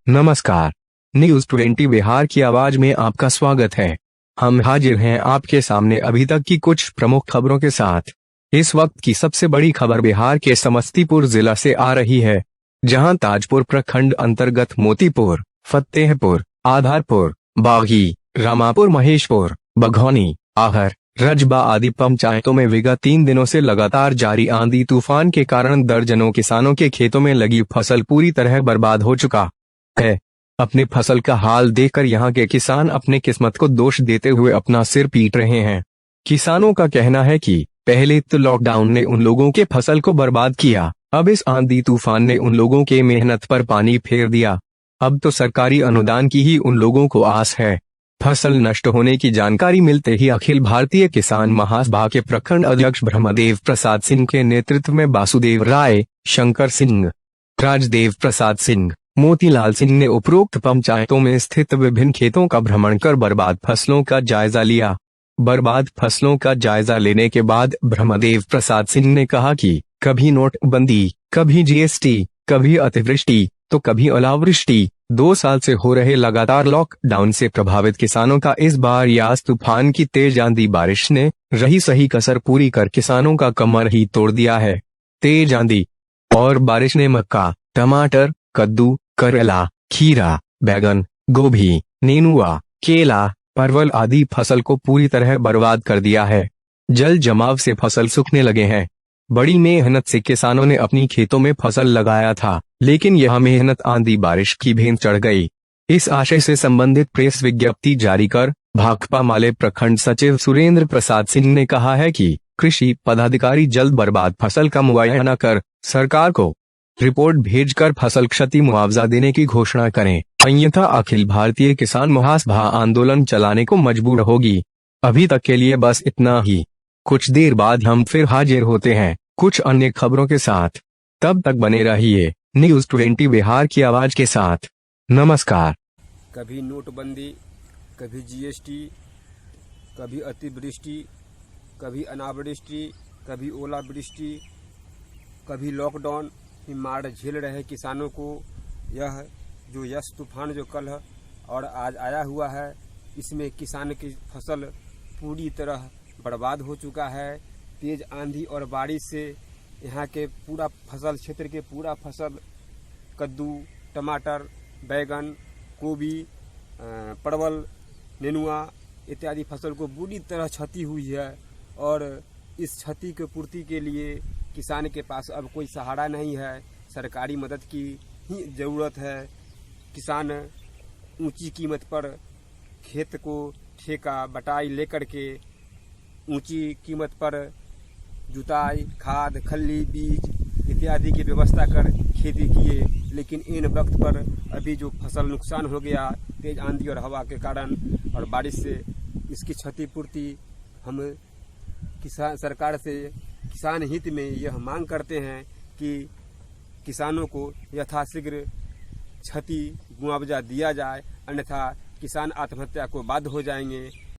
नमस्कार, न्यूज 20 बिहार की आवाज में आपका स्वागत है। हम हाजिर हैं आपके सामने अभी तक की कुछ प्रमुख खबरों के साथ। इस वक्त की सबसे बड़ी खबर बिहार के समस्तीपुर जिला से आ रही है, जहां ताजपुर प्रखंड अंतर्गत मोतीपुर, फतेहपुर, आधारपुर, बागी, रामापुर, महेशपुर, बघौनी, आहर, रजबा आदि पंचायतों में विगत 3 दिनों से लगातार जारी आंधी तूफान के कारण दर्जनों किसानों के खेतों में लगी फसल पूरी तरह बर्बाद हो चुका है। अपने फसल का हाल देखकर यहाँ के किसान अपने किस्मत को दोष देते हुए अपना सिर पीट रहे हैं। किसानों का कहना है कि पहले तो लॉकडाउन ने उन लोगों के फसल को बर्बाद किया, अब इस आंधी तूफान ने उन लोगों के मेहनत पर पानी फेर दिया। अब तो सरकारी अनुदान की ही उन लोगों को आस है। फसल नष्ट होने की जानकारी मिलते ही अखिल भारतीय किसान महासभा के प्रखंड अध्यक्ष ब्रह्मदेव प्रसाद सिंह के नेतृत्व में वासुदेव राय, शंकर सिंह, राजदेव प्रसाद सिंह, मोतीलाल सिंह ने उपरोक्त पंचायतों में स्थित विभिन्न खेतों का भ्रमण कर बर्बाद फसलों का जायजा लिया। बर्बाद फसलों का जायजा लेने के बाद ब्रह्मदेव प्रसाद सिंह ने कहा कि कभी नोटबंदी, कभी जीएसटी, कभी अतिवृष्टि तो कभी ओलावृष्टि, 2 साल से हो रहे लगातार लॉकडाउन से प्रभावित किसानों का इस बार यास तूफान की तेज आंधी बारिश ने रही सही कसर पूरी कर किसानों का कमर ही तोड़ दिया है। तेज आंधी और बारिश ने मक्का, टमाटर, कद्दू, करेला, खीरा, बैगन, गोभी, नेनुआ, केला, परवल आदि फसल को पूरी तरह बर्बाद कर दिया है। जल जमाव से फसल सूखने लगे हैं। बड़ी मेहनत से किसानों ने अपनी खेतों में फसल लगाया था, लेकिन यह मेहनत आंधी बारिश की भेंट चढ़ गई। इस आशय से संबंधित प्रेस विज्ञप्ति जारी कर भाकपा माले प्रखंड सचिव सुरेंद्र प्रसाद सिंह ने कहा है कि कृषि पदाधिकारी जल्द बर्बाद फसल का मुआयना कर सरकार को रिपोर्ट भेजकर फसल क्षति मुआवजा देने की घोषणा करें, अन्यथा अखिल भारतीय किसान महासभा आंदोलन चलाने को मजबूर होगी। अभी तक के लिए बस इतना ही। कुछ देर बाद हम फिर हाजिर होते हैं कुछ अन्य खबरों के साथ। तब तक बने रहिए न्यूज 20 बिहार की आवाज के साथ। नमस्कार। कभी नोटबंदी, कभी जीएसटी, कभी अतिवृष्टि, कभी अनावृष्टि, कभी ओलावृष्टि, कभी लॉकडाउन की मार झेल रहे किसानों को यह जो यस तूफान जो कल और आज आया हुआ है, इसमें किसान की फसल पूरी तरह बर्बाद हो चुका है। तेज आंधी और बारिश से यहाँ के पूरा फसल क्षेत्र के पूरा फसल कद्दू, टमाटर, बैगन, गोभी, परवल, नेनुआ इत्यादि फसल को बुरी तरह क्षति हुई है और इस क्षति की पूर्ति के लिए किसान के पास अब कोई सहारा नहीं है। सरकारी मदद की ही ज़रूरत है। किसान ऊंची कीमत पर खेत को ठेका बटाई लेकर के ऊंची कीमत पर जुताई, खाद, खल्ली, बीज इत्यादि की व्यवस्था कर खेती किए, लेकिन इन वक्त पर अभी जो फसल नुकसान हो गया तेज आंधी और हवा के कारण और बारिश से, इसकी क्षतिपूर्ति हम सरकार से किसान हित में यह मांग करते हैं कि किसानों को यथाशीघ्र क्षति मुआवजा दिया जाए, अन्यथा किसान आत्महत्या को बाध्य हो जाएंगे।